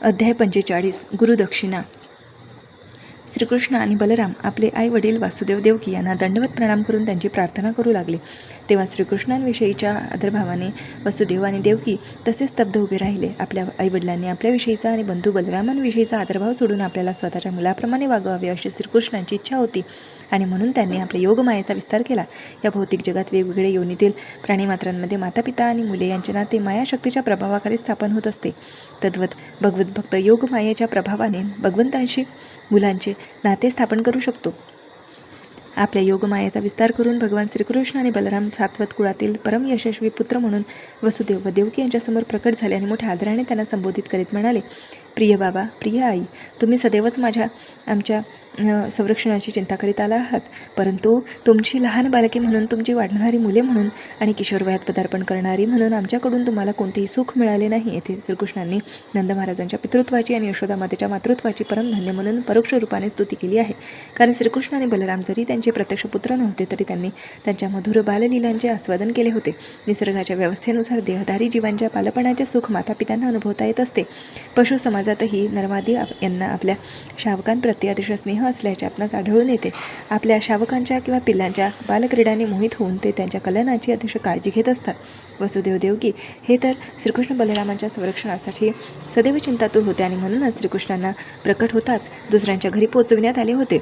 अध्याय 45 गुरुदक्षिणा. श्रीकृष्ण आणि बलराम आपले आई वडील वासुदेव देवकी यांना दंडवत प्रणाम करून त्यांची प्रार्थना करू लागले. तेव्हा श्रीकृष्णांविषयीच्या आदरभावाने वसुदेव आणि देवकी तसेच स्तब्ध उभे राहिले. आपल्या आईवडिलांनी आपल्याविषयीचा आणि बंधू बलरामांविषयीचा आदरभाव सोडून आपल्याला स्वतःच्या मुलाप्रमाणे वागवावे अशी श्रीकृष्णांची इच्छा होती आणि म्हणून त्यांनी आपल्या योगमायेचा विस्तार केला. या भौतिक जगात वेगवेगळे योनीतील प्राणीमात्रांमध्ये मातापिता आणि मुले यांचे नाते मायाशक्तीच्या प्रभावाखाली स्थापन होत असते. तद्वत भगवत भक्त योगमायेच्या प्रभावाने भगवंतांशी मुलांचे नाते स्थापन करू शकतो. आपल्या योगमायेचा विस्तार करून भगवान श्रीकृष्ण आणि बलराम सात्वत कुळातील परम यशस्वी पुत्र म्हणून वसुदेव व देवकी यांच्यासमोर प्रकट झाले आणि मोठ्या आदराने त्यांना संबोधित करीत म्हणाले, प्रिय बाबा, प्रिय आई, तुम्ही सदैवच आमच्या संरक्षणाची चिंता करीत आला आहात. परंतु तुमची लहान बालके म्हणून, तुमची वाढणारी मुले म्हणून आणि किशोरवयात पदार्पण करणारी म्हणून आमच्याकडून तुम्हाला कोणतेही सुख मिळाले नाही. येथे श्रीकृष्णांनी नंद महाराजांच्या पितृत्वाची आणि यशोदा मातेच्या मातृत्वाची परमधन्य म्हणून परोक्ष रूपाने स्तुती केली आहे. कारण श्रीकृष्ण आणि बलराम जरी त्यांचे प्रत्यक्ष पुत्र नव्हते तरी त्यांनी त्यांच्या मधुर बाललीलांचे आस्वादन केले होते. निसर्गाच्या व्यवस्थेनुसार देहधारी जीवांच्या बालपणाचे सुख मातापित्यांना अनुभवता येत असते. पशु समाजातही नरमादी यांना आपल्या शावकांप्रती अतिशय स्नेह असल्याचे आपणास आढळून येते. आपल्या शावकांच्या किंवा पिल्लांच्या बालक्रीडाने मोहित होऊन ते त्यांच्या कल्याणाची अतिशय काळजी घेत असतात. वसुदेव देवकी हे तर श्रीकृष्ण बलरामांच्या संरक्षणासाठी सदैव चिंतातूर होते आणि म्हणूनच श्रीकृष्णांना प्रकट होताच दुसऱ्यांच्या घरी पोचविण्यात आले होते.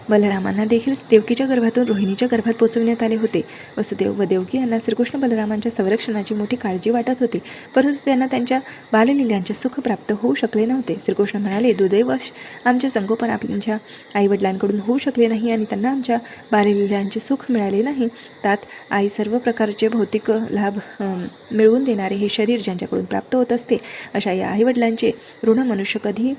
बलरामांना देखील देवकीच्या गर्भातून रोहिणीच्या गर्भात पोचविण्यात आले होते. वसुदेव व देवकी यांना श्रीकृष्ण बलरामांच्या संरक्षणाची मोठी काळजी वाटत होती, परंतु त्यांना त्यांच्या बाललीलांचे सुख प्राप्त होऊ शकले नव्हते. श्रीकृष्ण म्हणाले, दुर्दैवश आमचे संगोपन आमच्या आईवडिलांकडून होऊ शकले नाही आणि त्यांना आमच्या बाललीलांचे सुख मिळाले नाही. त्यात आई सर्व प्रकारचे भौतिक लाभ मिळवून देणारे हे शरीर ज्यांच्याकडून प्राप्त होत असते, अशा या आईवडिलांचे ऋण मनुष्य कधी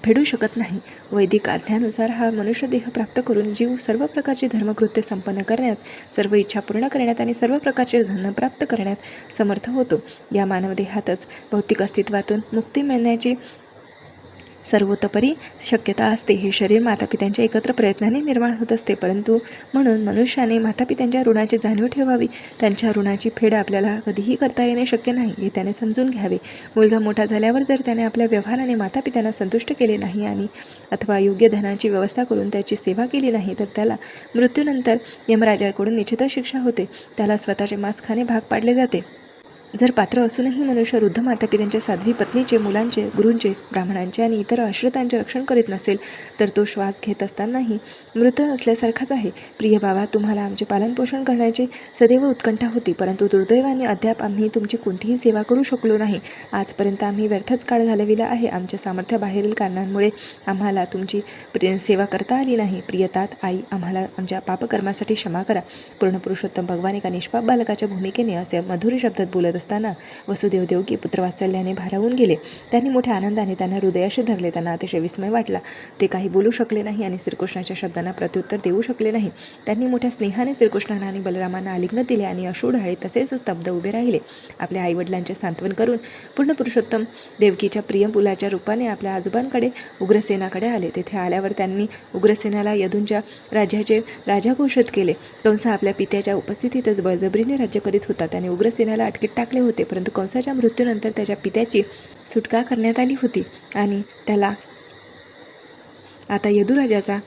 फेडू शकत नाही. वैदिक आध्यानुसार हा मनुष्य देह प्राप्त करून जीव सर्व प्रकारची धर्मकृत्य संपन्न करण्यात, सर्व इच्छा पूर्ण करण्यात आणि सर्व प्रकारचे धन प्राप्त करण्यात समर्थ होतो. या मानवदेहातच भौतिक अस्तित्वातून मुक्ती मिळण्याची सर्वतोपरी शक्यता असते. हे शरीर मातापित्यांच्या एकत्र प्रयत्नाने निर्माण होत असते, परंतु म्हणून मनुष्याने मातापित्यांच्या ऋणाची जाणीव ठेवावी. त्यांच्या ऋणाची फेड आपल्याला कधीही करता येणे शक्य नाही हे त्याने समजून घ्यावे. मुलगा मोठा झाल्यावर जर त्याने आपल्या व्यवहाराने मातापित्यांना संतुष्ट केले नाही आणि अथवा योग्य धनाची व्यवस्था करून त्याची सेवा केली नाही तर त्याला मृत्यूनंतर यमराजाकडून निश्चितच शिक्षा होते. त्याला स्वतःचे मांस खाणे भाग पाडले जाते. जर पात्र असूनही मनुष्य वृद्ध मातापित्यांच्या साध्वी पत्नीचे, मुलांचे, गुरूंचे, ब्राह्मणांचे आणि इतर आश्रितांचे रक्षण करीत नसेल तर तो श्वास घेत असतानाही मृत असल्यासारखाच आहे. प्रिय बाबा, तुम्हाला आमचे पालनपोषण करण्याची सदैव उत्कंठा होती, परंतु दुर्दैवाने अद्याप आम्ही तुमची कोणतीही सेवा करू शकलो नाही. आजपर्यंत आम्ही व्यर्थच काळ घालविला आहे. आमच्या सामर्थ्याबाहेरील कारणांमुळे आम्हाला तुमची सेवा करता आली नाही. प्रियतात आई, आम्हाला आमच्या पापकर्मासाठी क्षमा करा. पूर्ण पुरुषोत्तम भगवान एका निष्पाप बालकाच्या भूमिकेने असे मधुर शब्दात बोलत असताना वसुदेव देवकी पुत्रवात्सल्याने भारावून गेले. त्यांनी मोठ्या आनंदाने त्यांना हृदयाशी धरले. त्यांना अतिशय विस्मय वाटला. ते काही बोलू शकले नाही आणि श्रीकृष्णाच्या शब्दांना प्रत्युत्तर देऊ शकले नाही. त्यांनी मोठ्या स्नेहाने श्रीकृष्णांना आणि बलरामांना आलिंगन दिले आणि अश्रू तसेच स्तब्ध उभे राहिले. आपल्या आईवडिलांचे सांत्वन करून पूर्ण पुरुषोत्तम देवकीच्या प्रिय मुलाच्या रूपाने आपल्या आजोबांकडे उग्रसेनाकडे आले. तेथे आल्यावर त्यांनी उग्रसेनाला यदूंच्या राज्याचे राजा घोषित केले. कंस आपल्या पित्याच्या उपस्थितीतच बळजबरीने राज्य करीत होता. त्याने उग्रसेनाला अटकेत टाकले होते, परंतु कंसाच्या मृत्यूनंतर त्याच्या पित्याची सुटका करण्यात आली होती आणि त्याला आता यदुराजाचा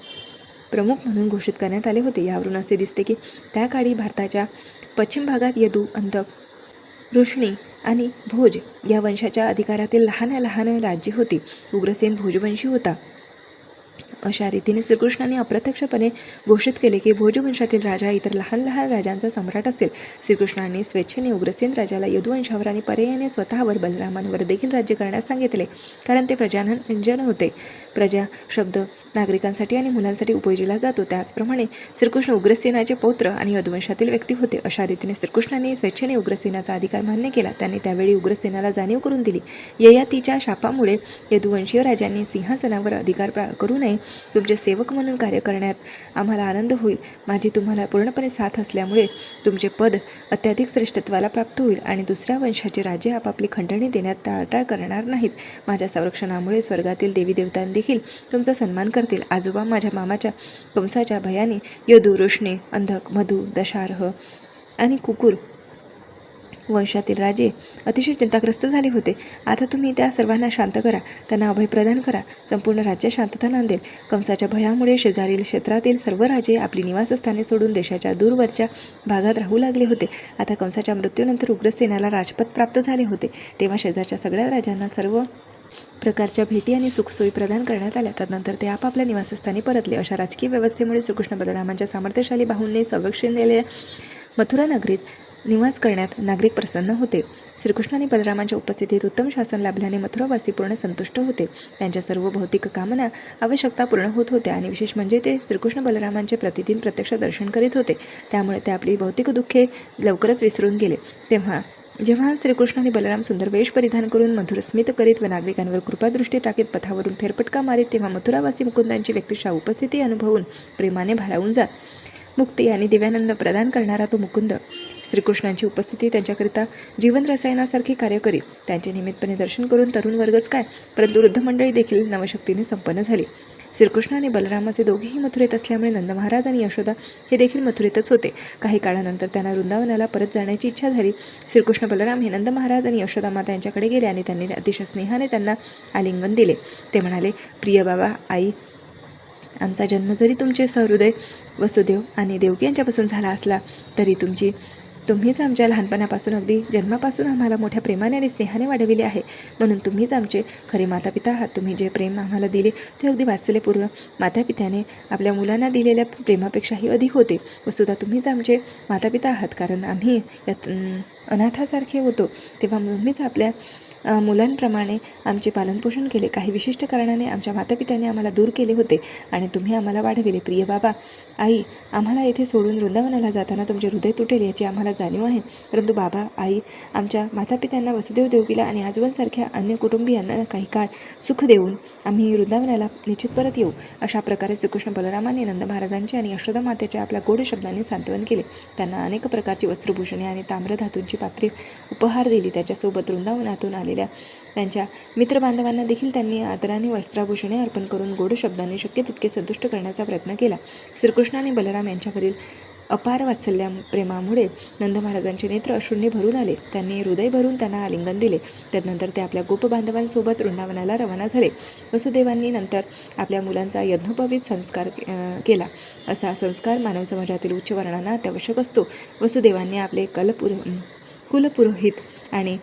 प्रमुख म्हणून घोषित करण्यात आले होते. यावरून असे दिसते की त्या काळी भारताच्या पश्चिम भागात यदू, अंधक, वृष्णी आणि भोज या वंशाच्या अधिकारातील लहान लहान राज्ये होती. उग्रसेन भोजवंशी होता. अशा रीतीने श्रीकृष्णाने अप्रत्यक्षपणे घोषित केले की भोजवंशातील राजा इतर लहान लहान राजांचा सम्राट असेल. श्रीकृष्णाने स्वेच्छेने उग्रसेन राजाला यदुवंशावर आणि पर्यायाने स्वतःवर, बलरामांवर देखील राज्य करण्यास सांगितले, कारण ते प्रजानंजन होते. प्रजा शब्द नागरिकांसाठी आणि मुलांसाठी उपयोजिला जातो. त्याचप्रमाणे श्रीकृष्ण उग्रसेनाचे पौत्र आणि यदुवंशातील व्यक्ती होते. अशा रीतीने श्रीकृष्णाने स्वेच्छेने उग्रसेनाचा अधिकार मान्य केला. त्यांनी त्यावेळी उग्रसेनाला जाणीव करून दिली, ययातीच्या शापामुळे यदुवंशीय राजांनी सिंहासनावर अधिकार करू नये. तुमचे सेवक म्हणून कार्य करण्यात आम्हाला आनंद होईल. माझी तुम्हाला पूर्णपणे साथ असल्यामुळे तुमचे पद अत्याधिक श्रेष्ठत्वाला प्राप्त होईल आणि दुसऱ्या वंशाचे राजे आपापली खंडणी देण्यात टाळाटाळ करणार नाहीत. माझ्या संरक्षणामुळे स्वर्गातील देवी देवतां देखील तुमचा सन्मान करतील. आजोबा माझ्या मामाच्या कंसाच्या भयाने यदू, रोषणे, अंधक, मधु, दशार्ह आणि कुकुर वंशातील राजे अतिशय चिंताग्रस्त झाले होते. आता तुम्ही त्या सर्वांना शांत करा, त्यांना अभय प्रदान करा, संपूर्ण राज्य शांतता नांदेल. कंसाच्या भयामुळे शेजारील क्षेत्रातील सर्व राजे आपली निवासस्थाने सोडून देशाच्या दूरवरच्या भागात राहू लागले होते. आता कंसाच्या मृत्यूनंतर उग्रसेनाला राजपद प्राप्त झाले होते. तेव्हा शेजारच्या सगळ्या राजांना सर्व प्रकारच्या भेटी आणि सुखसोयी प्रदान करण्यात आल्या. त्यानंतर ते आपापल्या निवासस्थानी परतले. अशा राजकीय व्यवस्थेमुळे श्रीकृष्ण बलरामांच्या सामर्थ्यशाली बाहूंनी संरक्षिलेल्या मथुरा नगरीत निवास करण्यात नागरिक प्रसन्न होते. श्रीकृष्ण आणि बलरामांच्या उपस्थितीत उत्तम शासन लाभल्याने मथुरावासी पूर्ण संतुष्ट होते. त्यांच्या सर्व भौतिक कामना आवश्यकता पूर्ण होत होत्या आणि विशेष म्हणजे ते श्रीकृष्ण बलरामांचे प्रतिदिन प्रत्यक्ष दर्शन करीत होते. त्यामुळे ते आपली भौतिक दुःखे लवकरच विसरून गेले. जेव्हा श्रीकृष्ण आणि बलराम सुंदर वेश परिधान करून मधुर स्मित करीत व नागरिकांवर कृपादृष्टी टाकीत पथावरून फेरफटका मारीत, तेव्हा मथुरावासी मुकुंदांची व्यक्तिशः उपस्थिती अनुभवून प्रेमाने भारावून जात. मुक्ती आणि दिव्यानंद प्रदान करणारा तो मुकुंद श्रीकृष्णांची उपस्थिती त्यांच्याकरिता जीवन रसायनासारखी कार्य करी. त्यांचे नियमितपणे दर्शन करून तरुण वर्गच काय, परंतु वृद्ध मंडळी देखील नवशक्तीने संपन्न झाली. श्रीकृष्ण आणि बलराम असे दोघेही मथुरेत असल्यामुळे नंद महाराज आणि यशोदा हे देखील मथुरेतच होते. काही काळानंतर त्यांना वृंदावनाला परत जाण्याची इच्छा झाली. श्रीकृष्ण बलराम हे नंद महाराज आणि यशोदा माता यांच्याकडे गेले आणि त्यांनी अतिशय स्नेहाने त्यांना आलिंगन दिले. ते म्हणाले, प्रिय बाबा, आई, आमचा जन्म जरी तुमचे सहृदय वसुदेव आणि देवकी यांच्यापासून झाला असला तरी तुम्हीच आमच्या लहानपणापासून अगदी जन्मापासून आम्हाला मोठ्या प्रेमाने आणि स्नेहाने वाढविले आहे. म्हणून तुम्हीच आमचे खरे मातापिता आहात. तुम्ही जे प्रेम आम्हाला दिले ते अगदी वात्सल्यपूर्ण मातापित्याने आपल्या मुलांना दिलेल्या प्रेमापेक्षाही अधिक होते. वसुधा, तुम्हीच आमचे मातापिता आहात, कारण आम्ही यात अनाथासारखे होतो. तेव्हा तुम्हीच आपल्या मुलांप्रमाणे आमचे पालनपोषण केले. काही विशिष्ट कारणाने आमच्या मातापित्याने आम्हाला दूर केले होते आणि तुम्ही आम्हाला वाढविले. प्रिय बाबा, आई, आम्हाला येथे सोडून वृंदावनाला जाताना तुमचे हृदय तुटेल याची आम्हाला जाणीव आहे. परंतु बाबा, आई, आमच्या मातापित्यांना, वसुदेव देवकीला आणि आजोबांसारख्या अन्य कुटुंबियांना काही काळ सुख देऊन आम्ही वृंदावनाला निश्चित परत येऊ. अशा प्रकारे श्रीकृष्ण बलरामाने नंद महाराजांचे आणि यशोदा मातेच्या आपल्या गोड शब्दांनी सांत्वन केले. त्यांना अनेक प्रकारची वस्त्रभूषणे आणि ताम्रधातूंची पात्रे उपहार दिली. त्याच्यासोबत वृंदावनातून आलेल्या त्यांच्या मित्रबांधवांना देखील त्यांनी आदराने वस्त्राभूषणे अर्पण करून गोड शब्दांनी शक्य तितके संतुष्ट करण्याचा प्रयत्न केला. श्रीकृष्ण आणि बलराम यांच्यावरील अपार वात्सल्या प्रेमामुळे नंद महाराजांचे नेत्र अश्रूंनी भरून आले. त्यांनी हृदय भरून त्यांना आलिंगन दिले. त्यानंतर ते आपल्या गोप बांधवांसोबत वृंदावनाला रवाना झाले. वसुदेवांनी नंतर आपल्या मुलांचा यज्ञोपवीत संस्कार केला. असा संस्कार मानव समाजातील उच्च वर्णांना अत्यावश्यक असतो. वसुदेवांनी आपले कुलपुरोहित आणि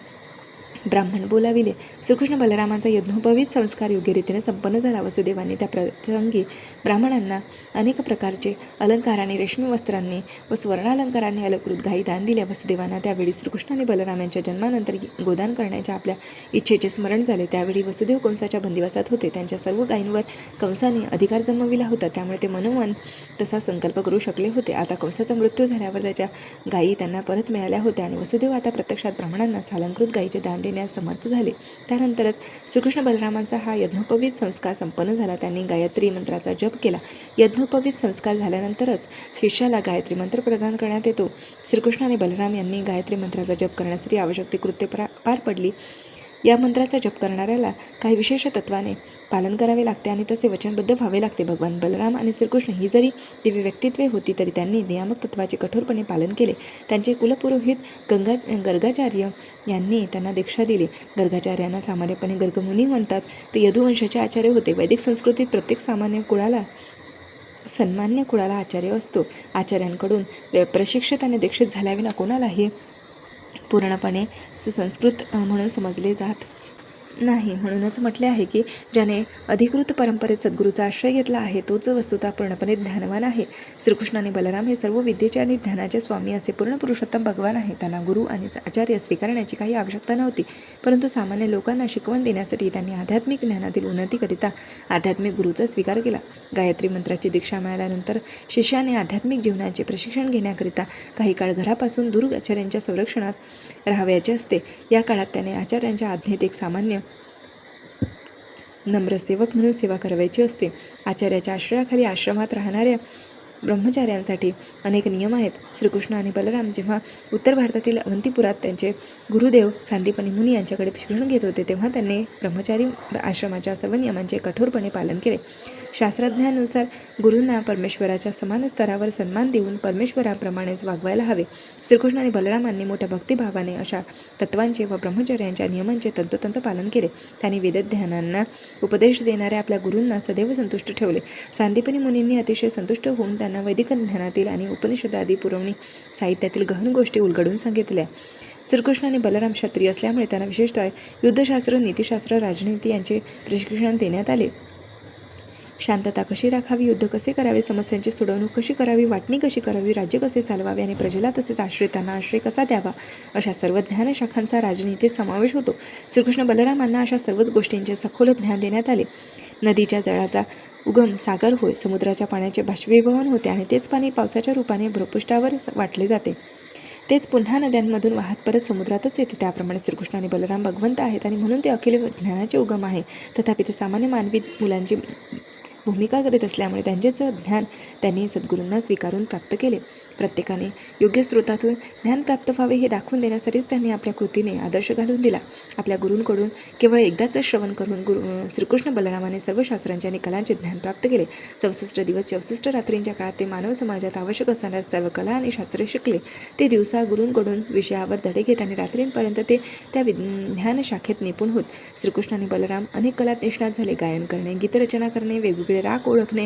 ब्राह्मण बोलाविले. श्रीकृष्ण बलरामांचा यज्ञोपवीत संस्कार योग्य रीतीने संपन्न झाला. वसुदेवांनी त्या प्रसंगी ब्राह्मणांना अनेक प्रकारचे अलंकारांनी, रेशमी वस्त्रांनी व सुवर्णालंकारांनी अलंकृत गायी दान दिल्या. वसुदेवांना त्यावेळी श्रीकृष्ण आणि बलराम यांच्या जन्मानंतर गोदान करण्याच्या आपल्या इच्छेचे स्मरण झाले. त्यावेळी वसुदेव कंसाच्या बंदिवासात होते. त्यांच्या सर्व गायींवर कंसाने अधिकार जमविला होता, त्यामुळे ते मनोमन तसा संकल्प करू शकले होते. आता कंसाचा मृत्यू झाल्यावर त्याच्या गायी त्यांना परत मिळाल्या होत्या आणि वसुदेव आता प्रत्यक्षात ब्राह्मणांना सालंकृत गायीचे दान देण्यास समर्थ झाले. त्यानंतरच श्रीकृष्ण बलरामांचा हा यज्ञोपवीत संस्कार संपन्न झाला. त्यांनी गायत्री मंत्राचा जप केला. यज्ञोपवीत संस्कार झाल्यानंतरच शिष्याला गायत्री मंत्र प्रदान करण्यात येतो. श्रीकृष्ण आणि बलराम यांनी गायत्री मंत्राचा जप करण्यासाठी आवश्यक ती कृत्ये पार पडली. या मंत्राचा जप करणाऱ्याला काही विशेष तत्वाने पालन करावे लागते आणि तसे वचनबद्ध व्हावे लागते. भगवान बलराम आणि श्रीकृष्ण ही जरी दिव्य व्यक्तित्वे होती तरी त्यांनी नियामक तत्वाचे कठोरपणे पालन केले. त्यांचे कुलपुरोहित गर्गाचार्य यांनी त्यांना दीक्षा दिली. गर्गाचार्यांना सामान्यपणे गर्गमुनी म्हणतात. ते यदुवंशाचे आचार्य होते. वैदिक संस्कृतीत प्रत्येक सन्मान्य कुळाला आचार्य असतो. आचार्यांकडून प्रशिक्षित आणि दीक्षित झाल्याविना कोणालाही पूर्णपणे सुसंस्कृत म्हणून समजले जात नाही. म्हणूनच म्हटले आहे की ज्याने अधिकृत परंपरेत सद्गुरूचा आश्रय घेतला आहे तोच वस्तुतः पूर्णपणे ज्ञानवान आहे. श्रीकृष्ण आणि बलराम हे सर्व विद्येचे आणि ज्ञानाचे स्वामी असे पूर्ण पुरुषोत्तम भगवान आहे. त्यांना गुरु आणि आचार्य स्वीकारण्याची काही आवश्यकता नव्हती, परंतु सामान्य लोकांना शिकवण देण्यासाठी त्यांनी आध्यात्मिक ज्ञानातील उन्नतीकरिता आध्यात्मिक गुरुचा स्वीकार केला. गायत्री मंत्राची दीक्षा मिळाल्यानंतर शिष्याने आध्यात्मिक जीवनाचे प्रशिक्षण घेण्याकरिता काही काळ घरापासून दूर आचार्यांच्या संरक्षणात राहावयाचे असते. या काळात त्याने आचार्यांच्या आज्ञेत एक सामान्य नम्र सेवक म्हणून सेवा करावयाची असते. आचार्याच्या आश्रयाखाली आश्रमात राहणाऱ्या ब्रह्मचार्यांसाठी अनेक नियम आहेत. श्रीकृष्ण आणि बलराम जेव्हा उत्तर भारतातील अवंतीपुरात त्यांचे गुरुदेव सांदीपनी मुनी यांच्याकडे शिक्षण घेत होते, तेव्हा त्यांनी ब्रह्मचारी आश्रमाच्या सर्व नियमांचे कठोरपणे पालन केले. शास्त्रज्ञानुसार गुरूंना परमेश्वराच्या समान स्तरावर सन्मान देऊन परमेश्वराप्रमाणेच वागवायला हवे. श्रीकृष्ण आणि बलरामांनी मोठ्या भक्तिभावाने अशा तत्वांचे व ब्रह्मचर्यांच्या नियमांचे तंतोतंत पालन केले. त्यांनी वेदज्ञानांना उपदेश देणाऱ्या आपल्या गुरूंना सदैव संतुष्ट ठेवले. सांदीपनी मुनींनी अतिशय संतुष्ट होऊन त्यांना वैदिक ज्ञानातील आणि उपनिषदादी पुरवणी साहित्यातील गहन गोष्टी उलगडून सांगितल्या. श्रीकृष्ण आणि बलराम क्षत्रिय असल्यामुळे त्यांना विशेषतः युद्धशास्त्र, नीतिशास्त्र, राजनीती यांचे प्रशिक्षण देण्यात आले. शांतता कशी राखावी, युद्ध कसे करावे, समस्यांची सोडवणूक कशी करावी, वाटणी कशी करावी, राज्य कसे चालवावे आणि प्रजेला तसेच आश्रितांना आश्रय कसा द्यावा, अशा सर्व ज्ञानशाखांचा राजनीतीत समावेश होतो. श्रीकृष्ण बलरामांना अशा सर्वच गोष्टींचे सखोल ज्ञान देण्यात आले. नदीच्या जळाचा उगम सागर होय, समुद्राच्या पाण्याचे बाष्पीभवन होते आणि तेच पाणी पावसाच्या रूपाने भूपृष्ठावर वाटले जाते. तेच पुन्हा नद्यांमधून वाहत परत समुद्रातच येते. त्याप्रमाणे श्रीकृष्ण आणि बलराम भगवंत आहेत आणि म्हणून ते अखिल ज्ञानाचे उगम आहे. तथापि ते सामान्य मानवी मुलांची भूमिका करीत असल्यामुळे त्यांचेच ज्ञान त्यांनी सद्गुरूंना स्वीकारून प्राप्त केले. प्रत्येकाने योग्य स्रोतातून ज्ञान प्राप्त व्हावे हे दाखवून देण्यासाठीच त्यांनी आपल्या कृतीने आदर्श घालून दिला. आपल्या गुरूंकडून केवळ एकदाच श्रवण करून श्रीकृष्ण बलरामाने सर्व शास्त्रांचे आणि कलांचे ज्ञान प्राप्त केले. 64 दिवस 64 रात्रींच्या काळात ते मानव समाजात आवश्यक असणाऱ्या सर्व कला आणि शास्त्रे शिकले. ते दिवसा गुरूंकडून विषयावर धडे घेत आणि रात्रींपर्यंत ते त्या ज्ञान शाखेत निपुण होत. श्रीकृष्ण आणि बलराम अनेक कलात निष्णात झाले. गायन करणे, गीतरचना करणे, वेगवेगळे राग ओळखणे,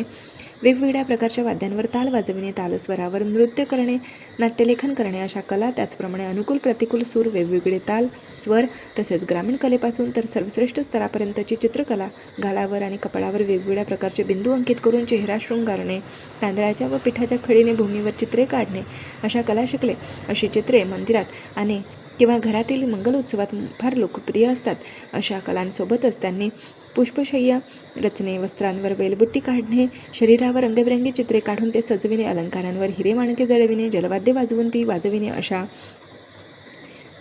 वेगवेगळ्या प्रकारच्या वाद्यांवर ताल वाजविणे, तालस्वरावर नृत्य करणे, नाट्यलेखन करणे अशा कला, त्याचप्रमाणे अनुकूल प्रतिकूल सूर, वेगवेगळे ताल स्वर, तसेच ग्रामीण कलेपासून तर सर्वश्रेष्ठ स्तरापर्यंतची चित्रकला, गालावर आणि कपाळावर वेगवेगळ्या प्रकारचे बिंदू अंकित करून चेहरा शृंगारणे, तांदळाच्या व पिठाच्या खडीने भूमीवर चित्रे काढणे अशा कला शिकले. अशी चित्रे मंदिरात आणि किंवा घरातील मंगल उत्सवात फार लोकप्रिय असतात. अशा कलांसोबतच त्यांनी पुष्पशय्या रचणे, वस्त्रांवर वेलबुट्टी काढणे, शरीरावर रंगबिरंगी चित्रे काढून ते सजविणे, अलंकारांवर हिरे माणके जळविणे, जलवाद्य वाजवून ती वाजविणे अशा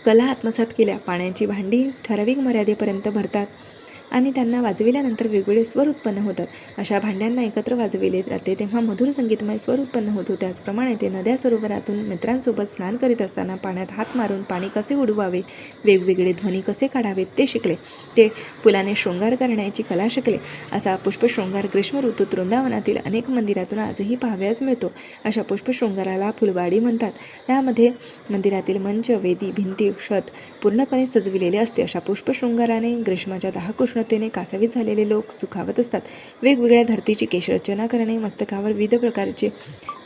कला आत्मसात केल्या. पाण्याची भांडी ठराविक मर्यादेपर्यंत भरतात आणि त्यांना वाजविल्यानंतर वेगवेगळे स्वर उत्पन्न होतात. अशा भांड्यांना एकत्र वाजविले जाते तेव्हा मधुर संगीतमय स्वर उत्पन्न होतो. त्याचप्रमाणे ते नद्या सरोवरातून मित्रांसोबत स्नान करीत असताना पाण्यात हात मारून पाणी कसे उडवावे, वेगवेगळे ध्वनी कसे काढावेत ते शिकले. ते फुलाने शृंगार करण्याची कला शिकले. असा पुष्पशृंगार ग्रीष्म ऋतूत वृंदावनातील अनेक मंदिरातून आजही पाहावयास मिळतो. अशा पुष्पशृंगाराला फुलवाडी म्हणतात. त्यामध्ये मंदिरातील मंच, वेदी, भिंती, छत पूर्णपणे सजविलेले असते. अशा पुष्पशृंगाराने ग्रीष्माच्या दाहक तेने कासावीत झालेले लोक सुखावत असतात. वेगवेगळ्या धर्तीची केशरचना करणे, मस्तकावर विविध प्रकारचे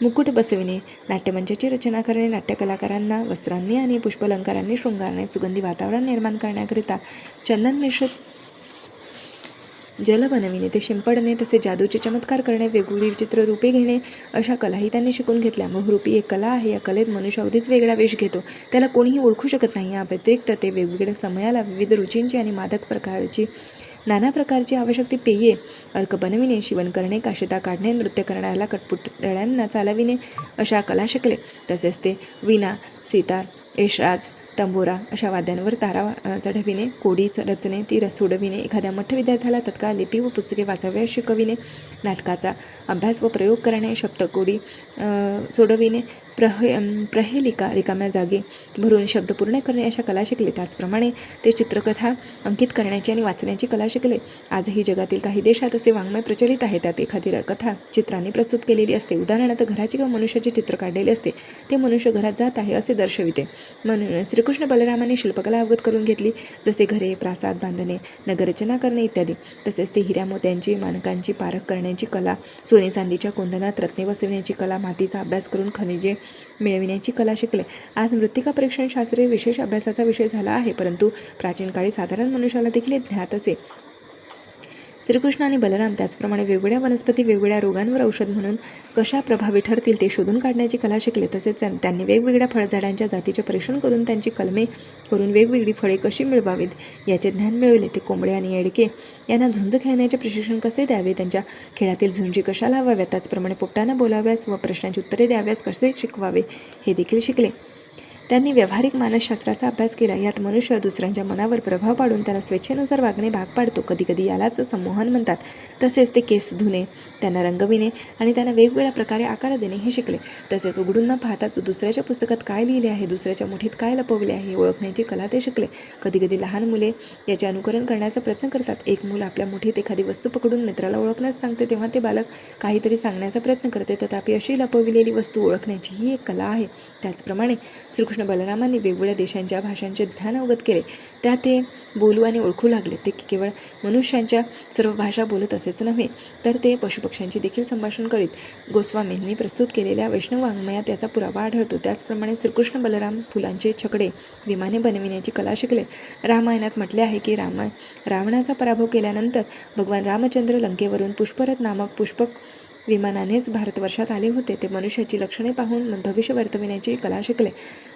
मुकुट बसविणे, नाट्यमंचाची रचना करणे, नाट्यकलाकारांना वस्त्रांनी आणि पुष्पलंकारांनी शृंगारणे, सुगंधी वातावरण निर्माण करण्याकरिता चंदन मिश्रित जल बनविणे, ते शिंपडणे, तसे जादूचे चमत्कार करणे, वेगवेगळी विचित्र रूपे घेणे अशा कलाही त्यांनी शिकून घेतल्या. बहुरूपी एक कला आहे. या कलेत मनुष्य अगदीच वेगळा वेश घेतो. त्याला कोणीही ओळखू शकत नाही. या व्यतिरिक्त ते वेगवेगळ्या समयाला विविध रुचींची आणि मादक प्रकारची नाना प्रकारची आवश्यक ती पेये, अर्क बनविणे, शिवण करणे, काशिता काढणे, नृत्य करण्याला कठपुतळ्यांना चालविणे अशा कला शिकले. तसेच ते वीणा, सितार, एशराज, तंबोरा अशा वाद्यांवर तारा चढविणे, कोडी रचणे, ती सोडविणे, एखाद्या मठ विद्यार्थ्याला तत्काळ लिपी व पुस्तके वाचाव्यास शिकविणे, नाटकाचा अभ्यास व प्रयोग करणे, शब्दकोडी सोडविणे, प्रहेलिका रिकाम्या जागी भरून शब्द पूर्ण करणे अशा कला शिकले. त्याचप्रमाणे ते चित्रकथा अंकित करण्याची आणि वाचण्याची कला शिकले. आजही जगातील काही देशात असे वाङ्मय प्रचलित आहे. त्यात एखादी कथा चित्रांनी प्रस्तुत केलेली असते. उदाहरणार्थ घराची किंवा मनुष्याचे चित्र काढलेले असते. ते मनुष्य घरात जात आहे असे दर्शविते. म्हणून श्रीकृष्ण बलरामाने शिल्पकला अवगत करून घेतली, जसे घरे, प्रासाद बांधणे, नगररचना करणे इत्यादी. तसेच ते हिऱ्या मोत्यांची, मानकांची पारख करण्याची कला, सोने चांदीच्या कोंदणात रत्ने बसविण्याची कला, मातीचा अभ्यास करून खनिजे मिळविण्याची कला शिकले. आज मृत्तिका परीक्षण शास्त्रे विशेष अभ्यासाचा विषय झाला आहे, परंतु प्राचीन काळी साधारण मनुष्याला देखील ज्ञात असे. श्रीकृष्ण आणि बलराम त्याचप्रमाणे वेगवेगळ्या वनस्पती वेगवेगळ्या रोगांवर औषध म्हणून कशा प्रभावी ठरतील ते शोधून काढण्याची कला शिकले. तसेच त्यांनी वेगवेगळ्या फळझाडांच्या जातीचे परीक्षण करून त्यांची कलमे करून वेगवेगळी फळे कशी मिळवावीत याचे ज्ञान मिळवले. ते कोंबडे आणि येडके यांना झुंज खेळण्याचे प्रशिक्षण कसे द्यावे, त्यांच्या खेळातील झुंजी कशा लावाव्यात, त्याचप्रमाणे पोपटांना बोलाव्यास व प्रश्नांची उत्तरे द्याव्यास कसे शिकवावे हे देखील शिकले. त्यांनी व्यावहारिक मानसशास्त्राचा अभ्यास केला. यात मनुष्य दुसऱ्यांच्या मनावर प्रभाव पाडून त्याला स्वेच्छेनुसार वागणे भाग पाडतो. कधीकधी यालाच संमोहन म्हणतात. तसेच ते केस धुणे, त्यांना रंगविणे आणि त्यांना वेगवेगळ्या प्रकारे आकार देणे हे शिकले. तसेच उघडून न पाहताच दुसऱ्याच्या पुस्तकात काय लिहिले आहे, दुसऱ्याच्या मुठीत काय लपवले आहे हे ओळखण्याची कला ते शिकले. कधीकधी लहान मुले याचे अनुकरण करण्याचा प्रयत्न करतात. एक मूल आपल्या मुठीत एखादी वस्तू पकडून मित्राला ओळखण्यास सांगते, तेव्हा ते बालक काहीतरी सांगण्याचा प्रयत्न करते. तथापि अशी लपविलेली वस्तू ओळखण्याची ही एक कला आहे. त्याचप्रमाणे श्रीकृष्ण बलरामांनी वेगवेगळ्या देशांच्या भाषांचे ज्ञान अवगत केले. त्या ते बोलू आणि ओळखू लागले. ते केवळ मनुष्यांच्या सर्व भाषा बोलत असेच नव्हे, तर ते पशुपक्ष्यांची देखील संभाषण करीत. गोस्वामींनी प्रस्तुत केलेल्या वैष्णव वाङ्मयात याचा पुरावा आढळतो. त्याचप्रमाणे श्रीकृष्ण बलराम फुलांचे छकडे, विमाने बनविण्याची कला शिकले. रामायणात म्हटले आहे की रावणाचा पराभव केल्यानंतर भगवान रामचंद्र लंकेवरून पुष्परथ नामक पुष्पक विमानानेच भारतवर्षात आले होते. ते मनुष्याची लक्षणे पाहून भविष्य वर्तविण्याची कला शिकले.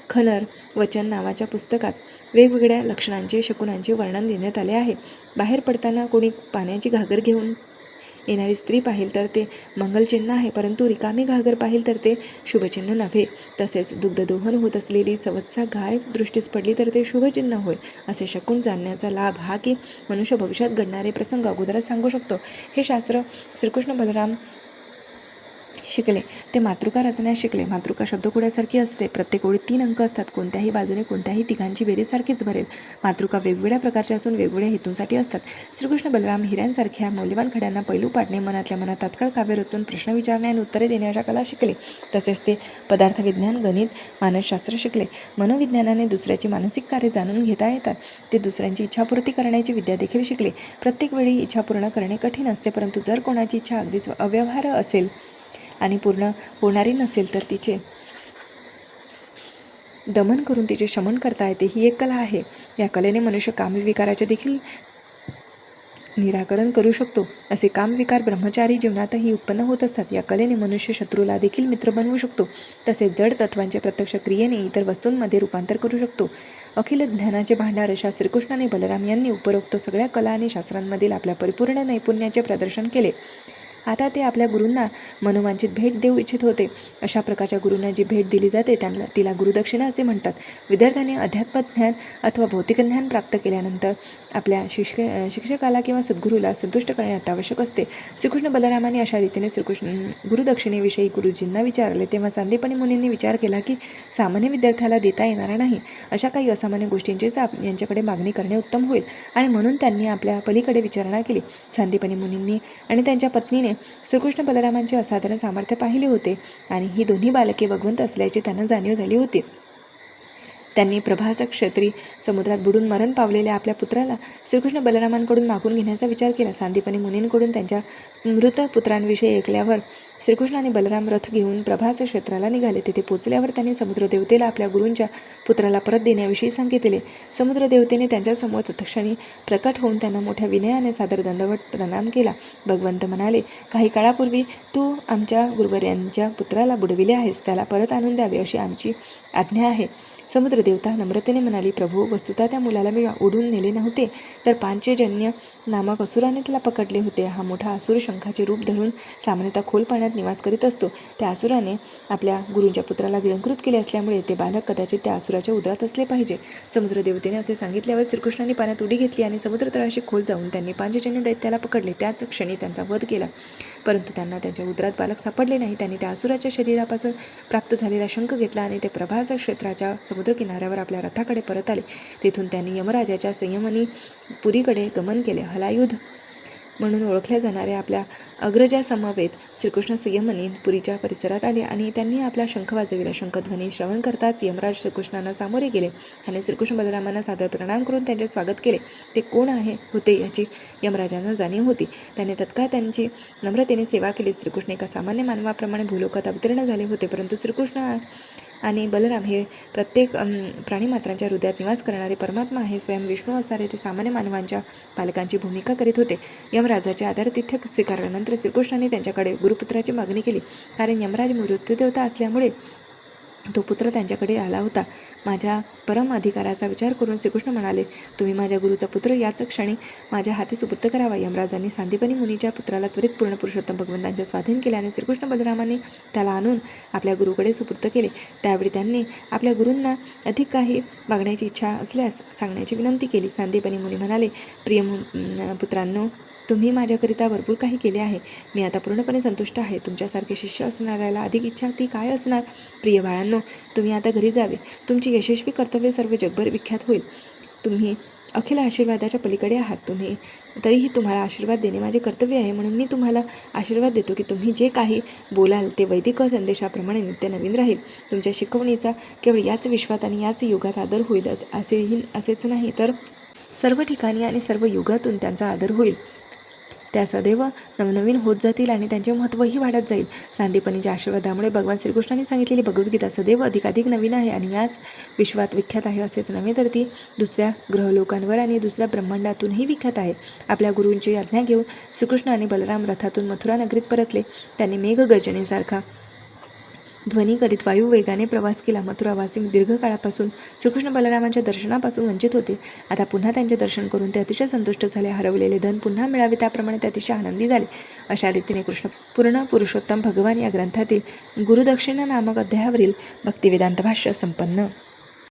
खनर वचन नावाच्या पुस्तकात वेगवेगळ्या लक्षणांचे, शकुनांचे वर्णन देण्यात आले आहे. बाहेर पडताना कोणी पाण्याची घागर घेऊन येणारी स्त्री पाहिल तर ते मंगलचिन्ह आहे, परंतु रिकामी घागर पाहिल तर ते शुभचिन्ह नव्हे. तसेच दुग्धदोहन होत असलेली चवत्सा गाय दृष्टीस पडली तर ते शुभचिन्ह होय. असे शकून जाणण्याचा लाभ हा की मनुष्य भविष्यात घडणारे प्रसंग अगोदरच सांगू शकतो. हे शास्त्र श्रीकृष्ण बलराम शिकले. ते मातृका रचण्यास शिकले. मातृका शब्दकोड्यासारखी असते. प्रत्येक ओळीत 3 अंक असतात. कोणत्याही बाजूने कोणत्याही तिघांची बेरीज सारखीच भरेल. मातृका वेगवेगळ्या प्रकारच्या असून वेगवेगळ्या हेतूंसाठी असतात. श्रीकृष्ण बलराम हिऱ्यांसारख्या मौल्यवान खड्यांना पैलू पाडणे, मनातल्या मनात तात्काळ काव्य रचून प्रश्न विचारणे आणि उत्तरे देण्याच्या कला शिकले. तसेच ते पदार्थविज्ञान, गणित, मानसशास्त्र शिकले. मनोविज्ञानाने दुसऱ्याची मानसिक कार्य जाणून घेता येतात. ते दुसऱ्यांची इच्छापूर्ती करण्याची विद्या देखील शिकले. प्रत्येक वेळी इच्छा पूर्ण करणे कठीण असते, परंतु जर कोणाची इच्छा अगदीच अव्यवहार्य असेल आणि पूर्ण होणारी नसेल तर तिचे दमन करून तिचे शमन करता येते. ही एक कला आहे. या कलेने मनुष्य कामविकाराचे देखील निराकरण करू शकतो. असे कामविकार ब्रह्मचारी जीवनातही उत्पन्न होत असतात. या कलेने मनुष्य शत्रूला देखील मित्र बनवू शकतो. तसेच जड तत्वांचे प्रत्यक्ष क्रियेने इतर वस्तूंमध्ये रूपांतर करू शकतो. अखिल ज्ञानाचे भांडार अशा श्रीकृष्णाने बलराम यांनी उपरोक्त सगळ्या कला आणि शास्त्रांमधील आपल्या परिपूर्ण नैपुण्याचे प्रदर्शन केले. आता ते आपल्या गुरूंना मनोवांछित भेट देऊ इच्छित होते. अशा प्रकारच्या गुरूंना जी भेट दिली जाते तिला गुरुदक्षिणा असे म्हणतात. विद्यार्थ्याने अध्यात्म ज्ञान अथवा भौतिक ज्ञान प्राप्त केल्यानंतर आपल्या शिक्षकाला किंवा सद्गुरूला संतुष्ट करणे अत्यावश्यक असते. श्रीकृष्ण बलरामाने अशा रीतीने गुरुदक्षिणेविषयी गुरुजींना विचारले. तेव्हा सांदीपनी मुनींनी विचार केला की सामान्य विद्यार्थ्याला देता येणारा नाही, अशा काही असामान्य गोष्टींचीच यांच्याकडे मागणी करणे उत्तम होईल, आणि म्हणून त्यांनी आपल्या पलीकडे विचारणा केली. सांदीपनी मुनींनी आणि त्यांच्या पत्नीने श्रीकृष्ण बलरामांचे असाधारण सामर्थ्य पाहिले होते आणि ही दोन्ही बालके भगवंत असल्याची त्यांना जाणीव झाली होती. त्यांनी प्रभास क्षेत्री समुद्रात बुडून मरण पावलेल्या आपल्या पुत्राला श्रीकृष्ण बलरामांकडून मागून घेण्याचा विचार केला. सांदीपनी मुनींकडून त्यांच्या मृत पुत्रांविषयी ऐकल्यावर श्रीकृष्ण आणि बलराम रथ घेऊन प्रभास क्षेत्राला निघाले. तिथे पोचल्यावर त्यांनी समुद्रदेवतेला आपल्या गुरूंच्या पुत्राला परत देण्याविषयी सांगितले. समुद्रदेवतेने त्यांच्यासमोर तत्क्षणी प्रकट होऊन त्यांना मोठ्या विनयाने सादर दंडवत प्रणाम केला. भगवंत म्हणाले, काही काळापूर्वी तू आमच्या गुरुवर्यांच्या पुत्राला बुडविले आहेस, त्याला परत आणून द्यावे अशी आमची आज्ञा आहे. समुद्रदेवता नम्रतेने म्हणाली, प्रभू, वस्तुतः त्या मुलाला मी ओढून नेले नव्हते, तर पांचजन्य नामक असुराने त्याला पकडले होते. हा मोठा असुर शंखाचे रूप धरून सामान्यतः खोल पाण्यात निवास करीत असतो. त्या असुराने आपल्या गुरूंच्या पुत्राला गिळंकृत केले असल्यामुळे ते बालक कदाचित त्या असुराच्या उदरात असले पाहिजे. समुद्रदेवतेने असे सांगितल्यावर श्रीकृष्णांनी पाण्यात उडी घेतली आणि समुद्रतळाशी खोल जाऊन त्यांनी पांचजन्य दैत्याला पकडले. त्याच क्षणी त्यांचा वध केला, परंतु त्यांना त्यांच्या उदरात बालक सापडले नाही. त्यांनी त्या असुराच्या शरीरापासून प्राप्त झालेला शंख घेतला आणि ते प्रभास क्षेत्राच्या समुद्र किनाऱ्यावर आपल्या रथाकडे परत आले. तेथून त्यांनी यमराजाच्या संयमनी पुरीकडे गमन केले. हलायुध म्हणून ओळखल्या जाणाऱ्या आपल्या अग्रजासमवेत श्रीकृष्ण संयमनी पुरीच्या परिसरात आले आणि त्यांनी आपला शंख वाजविला. शंखध्वनी श्रवण करताच यमराज श्रीकृष्णांना सामोरे गेले. त्याने श्रीकृष्ण बलरामांना सादर प्रणाम करून त्यांचे स्वागत केले. ते कोण होते याची यमराजांना जाणीव होती. त्याने तत्काळ त्यांची नम्रतेने सेवा केली. श्रीकृष्ण एका सामान्य मानवाप्रमाणे भूलोकात अवतीर्ण झाले होते, परंतु श्रीकृष्ण आणि बलराम हे प्रत्येक प्राणीमात्रांच्या हृदयात निवास करणारे परमात्मा आहे. स्वयं विष्णू असणारे ते सामान्य मानवांच्या पालकांची भूमिका करीत होते. यमराजाचे आदरातिथ्य स्वीकारल्यानंतर श्रीकृष्णाने त्यांच्याकडे गुरुपुत्राची मागणी केली. कारण यमराज मृत्यूदेवता असल्यामुळे तो पुत्र त्यांच्याकडे आला होता. माझ्या परम अधिकाराचा विचार करून श्रीकृष्ण म्हणाले, तुम्ही माझ्या गुरुचा पुत्र याच क्षणी माझ्या हाती सुपूर्द करावा. यमराजांनी सांदीपनी मुनीच्या पुत्राला त्वरित पूर्ण पुरुषोत्तम भगवंतांच्या स्वाधीन केल्याने श्रीकृष्ण बलरामाने त्याला आणून आपल्या गुरुकडे सुपूर्द केले. त्यावेळी त्यांनी आपल्या गुरूंना अधिक काही मागण्याची इच्छा असल्यास सांगण्याची विनंती केली. सांदीपनी मुनी म्हणाले, प्रिय पुत्रांनो, तुम्ही माझ्याकरिता भरपूर काही केले आहे. मी आता पूर्णपणे संतुष्ट आहे. तुमच्यासारखे शिष्य असणाऱ्याला अधिक इच्छा ती काय असणार. प्रिय बाळांनो, तुम्ही आता घरी जावे. तुमची यशस्वी कर्तव्य सर्व जगभर विख्यात होईल. तुम्ही अखिल आशीर्वादाच्या पलीकडे आहात. तरीही तुम्हाला आशीर्वाद देणे माझे कर्तव्य आहे. म्हणून मी तुम्हाला आशीर्वाद देतो की तुम्ही जे काही बोलाल ते वैदिक संदेशाप्रमाणे नित्य नवीन राहील. तुमच्या शिकवणीचा केवळ याच विश्वात आणि याच युगात आदर होईल असेच नाही, तर सर्व ठिकाणी आणि सर्व युगातून त्यांचा आदर होईल. त्या सदैव नवनवीन होत जातील आणि त्यांचे महत्त्वही वाढत जाईल. सांदीपनीच्या आशीर्वादामुळे भगवान श्रीकृष्णांनी सांगितलेली भगवद्गीता सदैव अधिकाधिक नवीन आहे आणि याच विश्वात विख्यात आहे. असेच नव्हे तर ती दुसऱ्या ग्रहलोकांवर आणि दुसऱ्या ब्रह्मांडातूनही विख्यात आहे. आपल्या गुरूंची आज्ञा घेऊन श्रीकृष्ण आणि बलराम रथातून मथुरा नगरीत परतले. त्यांनी मेघगर्जनेसारखा ध्वनी करीत वायुवेगाने प्रवास केला. मथुरावासी दीर्घकाळापासून श्रीकृष्ण बलरामांच्या दर्शनापासून वंचित होते. आता पुन्हा त्यांचे दर्शन करून ते अतिशय संतुष्ट झाले. हरवलेले धन पुन्हा मिळावे त्याप्रमाणे ते अतिशय आनंदी झाले. अशा रीतीने कृष्ण पूर्ण पुरुषोत्तम भगवान या ग्रंथातील गुरुदक्षिणा नामक अध्यायावरील भक्तिवेदांत भाष्य संपन्न.